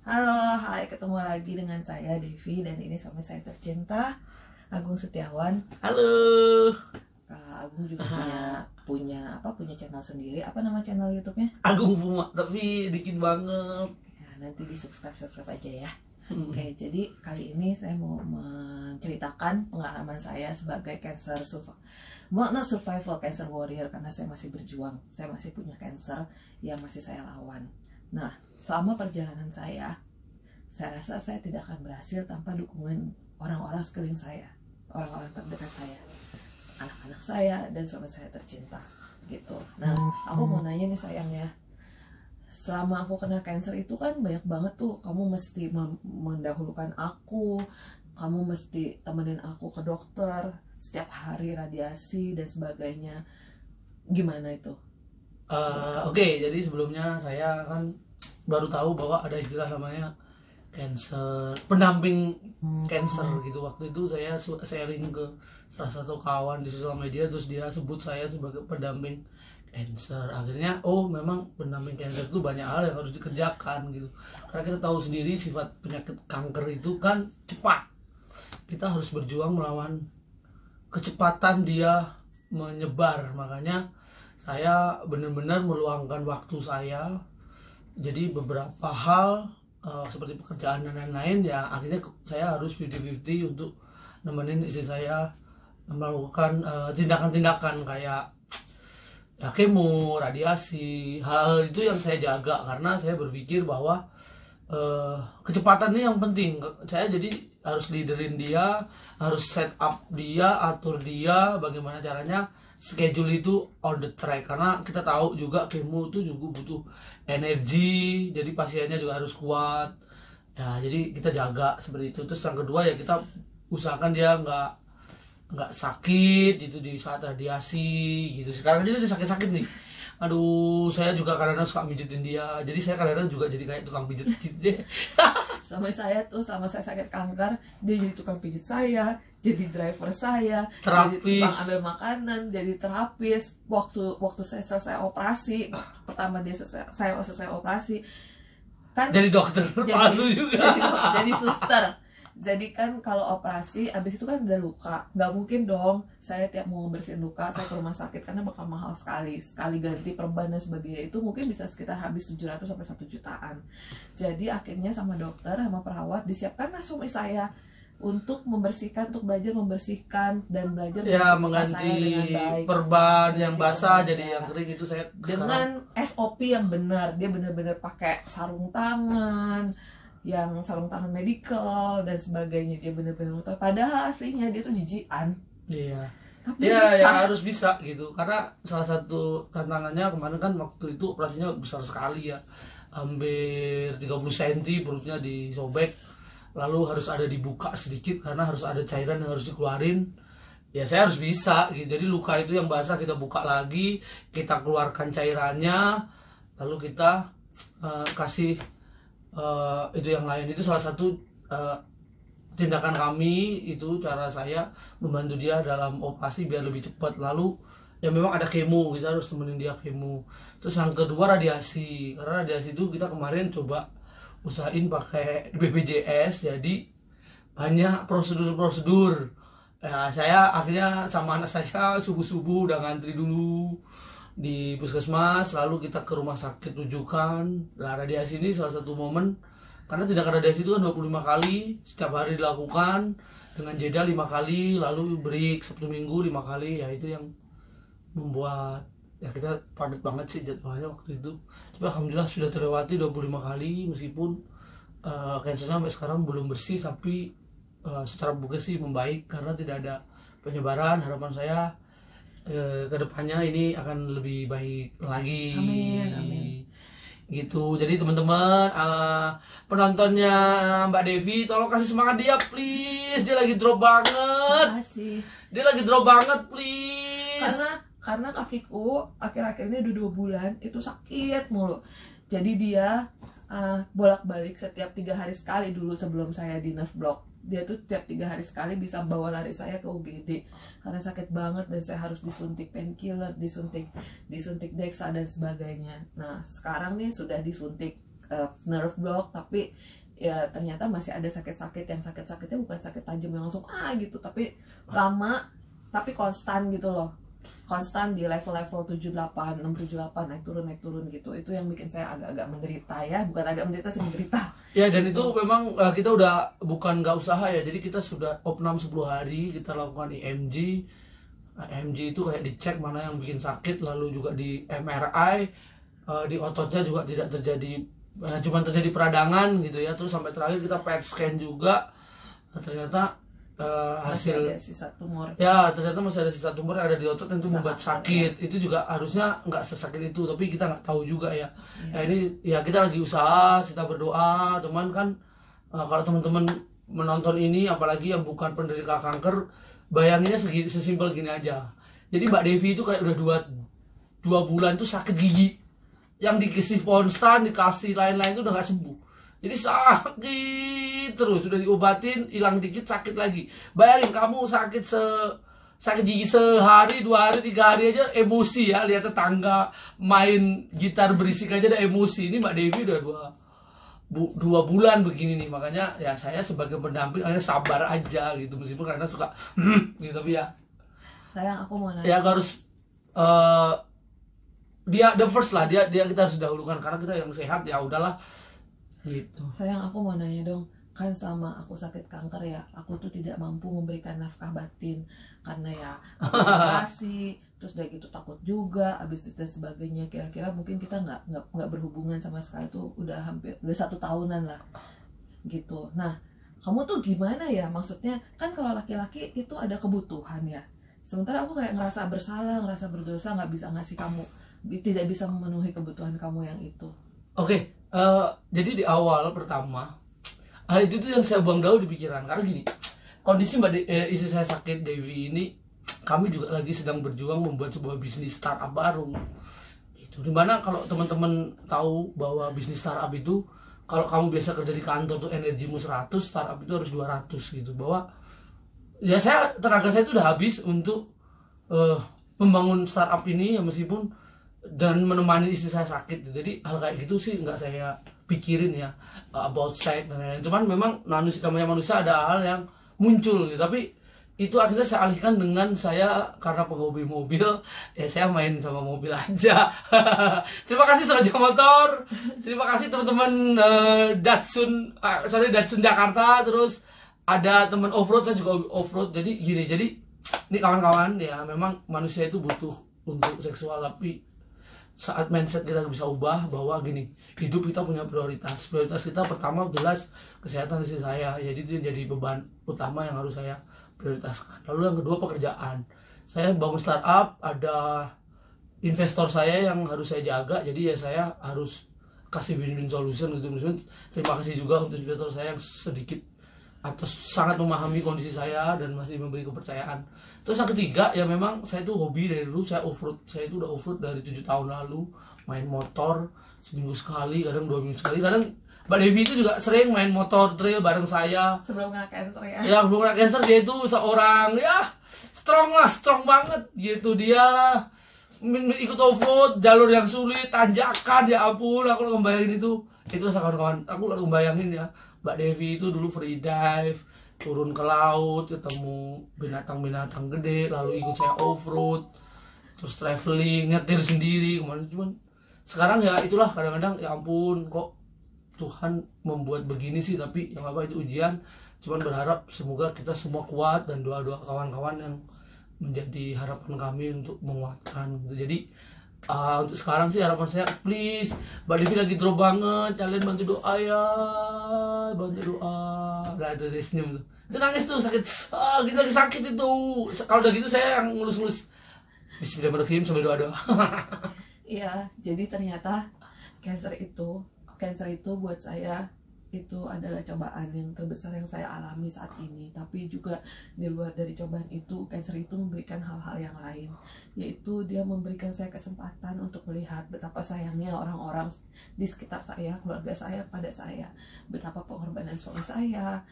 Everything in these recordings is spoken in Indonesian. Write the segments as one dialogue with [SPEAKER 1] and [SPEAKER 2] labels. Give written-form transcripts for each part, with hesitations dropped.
[SPEAKER 1] Halo, hai, ketemu lagi dengan saya Devi dan ini suami saya tercinta Agung Setiawan.
[SPEAKER 2] Halo.
[SPEAKER 1] Agung juga punya channel sendiri. Apa nama channel YouTube-nya?
[SPEAKER 2] Agung Fuma, tapi dikit banget.
[SPEAKER 1] Ya, nanti di subscribe aja ya. Oke, jadi kali ini saya mau menceritakan pengalaman saya sebagai survival cancer warrior, karena saya masih berjuang, saya masih punya cancer yang masih saya lawan. Nah, selama perjalanan saya rasa saya tidak akan berhasil tanpa dukungan orang-orang sekeliling saya, orang-orang terdekat saya, anak-anak saya dan suami saya tercinta gitu. Nah, aku mau nanya nih sayang ya, selama aku kena cancer itu kan banyak banget tuh kamu mesti mendahulukan aku, kamu mesti temenin aku ke dokter setiap hari, radiasi dan sebagainya. Gimana itu?
[SPEAKER 2] Oke, jadi sebelumnya saya kan baru tahu bahwa ada istilah namanya cancer, pendamping cancer gitu. Waktu itu saya sharing ke salah satu kawan di sosial media, terus dia sebut saya sebagai pendamping cancer. Akhirnya memang pendamping cancer itu banyak hal yang harus dikerjakan gitu, karena kita tahu sendiri sifat penyakit kanker itu kan cepat. Kita harus berjuang melawan kecepatan dia menyebar. Makanya saya benar-benar meluangkan waktu saya. Jadi beberapa hal seperti pekerjaan dan lain-lain ya, akhirnya saya harus 50-50 untuk nemenin istri saya melakukan tindakan-tindakan kayak ya kemo, radiasi. Hal itu yang saya jaga karena saya berpikir bahwa kecepatan ini yang penting. Saya jadi harus leaderin dia, harus set up dia, atur dia bagaimana caranya, schedule itu on the track. Karena kita tahu juga kemo itu juga butuh energi, jadi pasiennya juga harus kuat ya, jadi kita jaga seperti itu. Terus yang kedua ya, kita usahakan dia nggak sakit itu di saat radiasi gitu. Sekarang aja dia sakit-sakit nih, aduh, saya juga kadang-kadang suka mijitin dia, jadi saya kadang-kadang juga jadi kayak tukang pijit deh.
[SPEAKER 1] Sama saya tuh, sama saya sakit kanker, dia jadi tukang pijit saya, jadi driver saya,
[SPEAKER 2] Terapis,
[SPEAKER 1] jadi tukang ambil makanan, jadi terapis. Waktu saya selesai operasi, pertama saya selesai operasi kan
[SPEAKER 2] jadi dokter palsu juga,
[SPEAKER 1] jadi suster. Jadi kan kalau operasi abis itu kan ada luka, nggak mungkin dong saya tiap mau bersihin luka saya ke rumah sakit, karena bakal mahal sekali ganti perban dan sebagainya, itu mungkin bisa sekitar habis 700 sampai 1 jutaan. Jadi akhirnya sama dokter sama perawat disiapkan suami saya untuk belajar membersihkan dan belajar
[SPEAKER 2] ya mengganti perban yang basah jadi yang kering. Itu saya
[SPEAKER 1] dengan SOP yang benar, dia benar-benar pakai sarung tangan medical dan sebagainya, dia benar-benar tahu. Padahal aslinya dia tuh jijian.
[SPEAKER 2] Iya.
[SPEAKER 1] Tapi
[SPEAKER 2] ya harus bisa gitu, karena salah satu tantangannya kemarin kan waktu itu operasinya besar sekali ya, hampir 30 cm perutnya disobek, lalu harus ada dibuka sedikit karena harus ada cairan yang harus dikeluarin. Ya saya harus bisa gitu, jadi luka itu yang basah kita buka lagi, kita keluarkan cairannya, lalu kita kasih itu yang lain. Itu salah satu tindakan kami, itu cara saya membantu dia dalam operasi biar lebih cepat. Lalu ya memang ada kemo, kita harus temenin dia kemo. Terus yang kedua radiasi, karena radiasi itu kita kemarin coba usahain pakai BPJS, jadi banyak prosedur-prosedur ya. Saya akhirnya sama anak saya subuh-subuh udah ngantri dulu di puskesmas, lalu kita ke rumah sakit rujukan. Nah, radiasi ini salah satu momen, karena tindakan radiasi itu kan 25 kali setiap hari dilakukan dengan jeda 5 kali, lalu break Sabtu Minggu 5 kali. Ya itu yang membuat ya kita padat banget sih jadwalnya waktu itu. Tapi alhamdulillah sudah terlewati 25 kali, meskipun kansernya sampai sekarang belum bersih, tapi secara buka sih membaik karena tidak ada penyebaran. Harapan saya kedepannya ini akan lebih baik lagi.
[SPEAKER 1] Amin.
[SPEAKER 2] Gitu. Jadi teman-teman, penontonnya Mbak Devi, tolong kasih semangat dia please. Dia lagi drop banget.
[SPEAKER 1] Makasih.
[SPEAKER 2] Dia lagi drop banget please.
[SPEAKER 1] Karena kakiku akhir-akhir ini udah 2 bulan itu sakit mulu. Jadi dia bolak-balik setiap 3 hari sekali. Dulu sebelum saya di nerve block, dia tuh tiap 3 hari sekali bisa bawa lari saya ke UGD karena sakit banget dan saya harus disuntik painkiller, disuntik Dexa dan sebagainya. Nah sekarang nih sudah disuntik nerve block, tapi ya ternyata masih ada sakit-sakit, yang sakit-sakitnya bukan sakit tajam yang langsung gitu, tapi lama, tapi konstan gitu loh, konstan di level-level 78, 678, naik turun gitu. Itu yang bikin saya agak-agak menderita ya, bukan agak menderita sih, menderita.
[SPEAKER 2] Ya, dan itu memang kita udah bukan nggak usaha ya, jadi kita sudah opnam 10 hari, kita lakukan EMG. EMG itu kayak dicek mana yang bikin sakit, lalu juga di MRI, di ototnya juga tidak terjadi, cuma terjadi peradangan gitu ya. Terus sampai terakhir kita PET scan juga. Nah, ternyata hasil
[SPEAKER 1] masih ada sisa tumor.
[SPEAKER 2] Ya, ternyata masih ada sisa tumor yang ada di otot, yang itu membuat
[SPEAKER 1] Sangat
[SPEAKER 2] sakit. Itu juga harusnya nggak sesakit itu, tapi kita nggak tahu juga ya. Ya ini ya kita lagi usaha, kita berdoa, teman kan. Kalau teman-teman menonton ini, apalagi yang bukan penderita kanker, bayanginnya sesimpel gini aja. Jadi Mbak Devi itu kayak udah dua bulan tuh sakit gigi, yang dikasih Ponstan, dikasih lain-lain itu udah nggak sembuh. Jadi sakit terus, udah diobatin, hilang dikit sakit lagi. Bayangin kamu sakit gigi sehari, 2 hari, 3 hari aja emosi ya. Lihat tetangga main gitar berisik aja ada emosi. Ini Mbak Devi udah dua bulan begini nih. Makanya ya saya sebagai pendamping akhirnya sabar aja gitu, meskipun karena suka gitu, tapi ya
[SPEAKER 1] Sayang, aku mau nanya.
[SPEAKER 2] ya harus dia the first lah, dia kita harus dahulukan, karena kita yang sehat ya udahlah gitu.
[SPEAKER 1] Sayang, aku mau nanya dong, kan sama aku sakit kanker ya, aku tuh tidak mampu memberikan nafkah batin karena ya aku operasi, terus udah gitu takut juga, abis itu dan sebagainya. Kira-kira mungkin kita nggak berhubungan sama sekali tuh udah 1 tahunan lah gitu. Nah, kamu tuh gimana ya, maksudnya kan kalau laki-laki itu ada kebutuhan ya, sementara aku kayak ngerasa bersalah, ngerasa berdosa, nggak bisa ngasih kamu, tidak bisa memenuhi kebutuhan kamu yang itu.
[SPEAKER 2] Oke, jadi di awal pertama hal itu tuh yang saya buang dahulu di pikiran, karena gini, kondisi istri saya sakit, Devi ini, kami juga lagi sedang berjuang membuat sebuah bisnis startup baru. Itu dimana kalau teman-teman tahu bahwa bisnis startup itu, kalau kamu biasa kerja di kantor tuh energimu 100, startup itu harus 200 gitu. Bahwa ya tenaga saya itu udah habis untuk membangun startup ini ya, meskipun dan menemani istri saya sakit. Jadi hal kayak gitu sih nggak saya pikirin ya, about sex dan lain-lain. Cuman memang namanya manusia ada hal yang muncul gitu. Tapi itu akhirnya saya alihkan dengan saya, karena penghobi mobil ya, saya main sama mobil aja. Terima kasih Raja Motor, terima kasih teman-teman Datsun Jakarta. Terus ada teman offroad, saya juga offroad. Jadi gini, jadi ini kawan-kawan ya, memang manusia itu butuh untuk seksual, tapi saat mindset kita bisa ubah bahwa gini, hidup kita punya prioritas kita pertama jelas kesehatan istri saya, jadi itu jadi beban utama yang harus saya prioritaskan. Lalu yang kedua, pekerjaan. Saya bangun startup, ada investor saya yang harus saya jaga, jadi ya saya harus kasih win-win solution gitu. Terima kasih juga untuk investor saya yang sedikit atau sangat memahami kondisi saya dan masih memberi kepercayaan. Terus yang ketiga ya, memang saya tuh hobi dari dulu, saya offroad. Saya itu udah offroad dari 7 tahun lalu, main motor seminggu sekali, kadang 2 minggu sekali. Kadang Mbak Devi itu juga sering main motor trail bareng saya.
[SPEAKER 1] Sebelum kena cancer ya.
[SPEAKER 2] Ya, sebelum kena cancer dia itu seorang ya strong banget gitu. Dia ikut offroad, jalur yang sulit, tanjakan, ya ampun, aku ngebayangin itu kawan-kawan, aku lalu ngebayangin ya, Mbak Devi itu dulu free dive, turun ke laut, ketemu binatang-binatang gede, lalu ikut saya offroad, terus traveling, nyetir sendiri kemarin. Cuman sekarang ya itulah, kadang-kadang ya ampun, kok Tuhan membuat begini sih. Tapi yang apa, itu ujian. Cuman berharap semoga kita semua kuat, dan doa-doa kawan-kawan yang menjadi harapan kami untuk menguatkan gitu. Jadi untuk sekarang sih harapan saya, please, Mbak Devi lagi drop banget, kalian bantu doa ya, bantu doa. Nah itu dia senyum tuh, itu nangis tuh, sakit, gitu lagi sakit itu. Kalau udah gitu saya yang ngelus-ngelus Bismillahirrahmanirrahim sambil doa-doa.
[SPEAKER 1] Iya, jadi ternyata cancer itu buat saya itu adalah cobaan yang terbesar yang saya alami saat ini. Tapi juga di luar dari cobaan itu, cancer itu memberikan hal-hal yang lain, yaitu dia memberikan saya kesempatan untuk melihat betapa sayangnya orang-orang di sekitar saya, keluarga saya pada saya, betapa pengorbanan suami saya,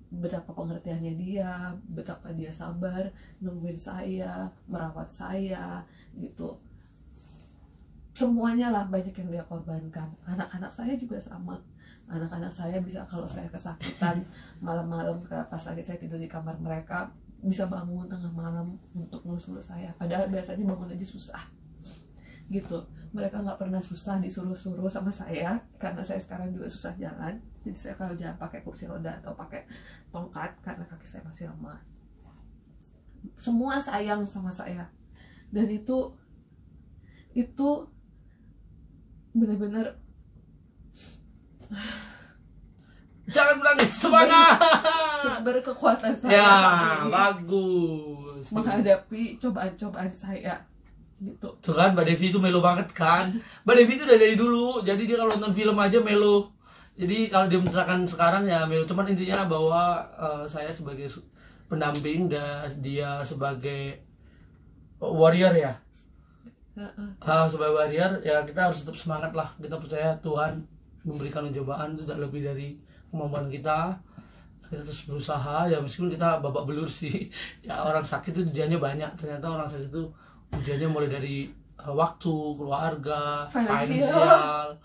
[SPEAKER 1] betapa pengertiannya dia, betapa dia sabar nungguin saya, merawat saya gitu. semuanya lah banyak yang dia korbankan. Anak-anak saya juga sama. Anak-anak saya bisa, kalau saya kesakitan malam-malam pas lagi saya tidur di kamar mereka, bisa bangun tengah malam untuk ngelus-ngelus saya, padahal biasanya bangun aja susah gitu. Mereka nggak pernah susah disuruh-suruh sama saya, karena saya sekarang juga susah jalan. Jadi saya kalau jalan pakai kursi roda atau pakai tongkat karena kaki saya masih lemah. Semua sayang sama saya, dan itu benar-benar.
[SPEAKER 2] Jangan menangis, semangat.
[SPEAKER 1] Sumber kekuatan saya
[SPEAKER 2] Ya,
[SPEAKER 1] saat ini
[SPEAKER 2] bagus.
[SPEAKER 1] menghadapi cobaan-cobaan saya gitu.
[SPEAKER 2] Tuh kan, Mbak Devi itu melo banget kan. Mbak Devi itu dari dulu, jadi dia kalau nonton film aja melo. Jadi kalau dia menceritakan sekarang ya melo. Cuman intinya bahwa saya sebagai pendamping dan dia sebagai warrior ya. Sebagai warrior ya, kita harus tetap semangat lah. Kita percaya Tuhan memberikan cobaan itu tidak lebih dari kemampuan kita. Kita terus berusaha ya, meskipun kita babak belur sih. Ya, orang sakit itu ujiannya banyak. Ternyata orang sakit itu ujiannya mulai dari waktu, keluarga, finansial.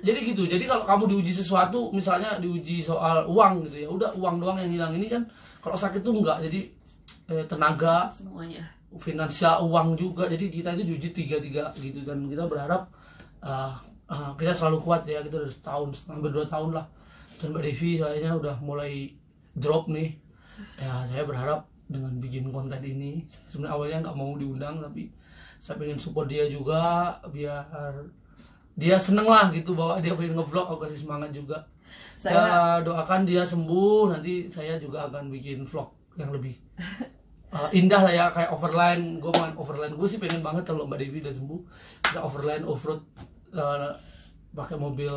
[SPEAKER 2] Jadi gitu. Jadi kalau kamu diuji sesuatu, misalnya diuji soal uang gitu ya, udah uang doang yang hilang. Ini kan kalau sakit tuh enggak. Jadi tenaga,
[SPEAKER 1] semuanya,
[SPEAKER 2] finansial, uang juga. Jadi kita itu diuji tiga gitu, dan kita berharap kita selalu kuat ya. Kita udah setahun, hampir 2 tahun lah. Dan Mbak Devi kayaknya udah mulai drop nih. Ya, saya berharap dengan bikin konten ini, sebenarnya awalnya nggak mau diundang, tapi saya pengen support dia juga biar dia seneng lah gitu, bahwa dia pengen ngevlog. Aku kasih semangat juga. Saya doakan dia sembuh. Nanti saya juga akan bikin vlog yang lebih indah lah ya, kayak overland. Gue sih pengen banget kalau Mbak Devi udah sembuh, kita overland, offroad, pakai mobil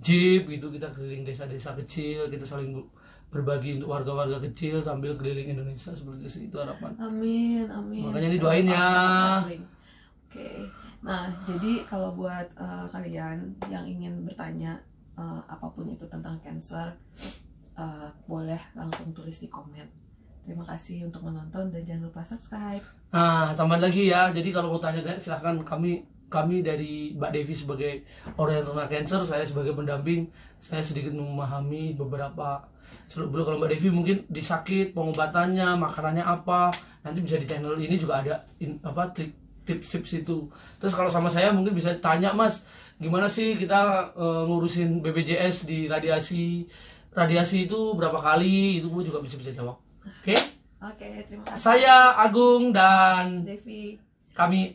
[SPEAKER 2] jeep gitu, kita keliling desa-desa kecil, kita saling berbagi untuk warga-warga kecil sambil keliling Indonesia, seperti itu harapan.
[SPEAKER 1] Amin, amin.
[SPEAKER 2] Makanya didoain ya.
[SPEAKER 1] Oke. Nah, jadi kalau buat kalian yang ingin bertanya apapun itu tentang cancer, boleh langsung tulis di komen. Terima kasih untuk menonton dan jangan lupa subscribe.
[SPEAKER 2] Nah, tambahan lagi ya. Jadi kalau mau tanya-tanya silahkan, kami dari Mbak Devi sebagai orang yang terkena cancer, saya sebagai pendamping, saya sedikit memahami beberapa seluk-beluk. Kalau Mbak Devi mungkin disakit, pengobatannya, makanannya apa, nanti bisa di channel ini juga ada tips-tips itu. Terus kalau sama saya mungkin bisa tanya, Mas, gimana sih kita ngurusin BPJS di radiasi itu berapa kali, itu gue juga bisa jawab. Oke?
[SPEAKER 1] Oke, terima kasih.
[SPEAKER 2] Saya Agung dan
[SPEAKER 1] Devi.
[SPEAKER 2] kami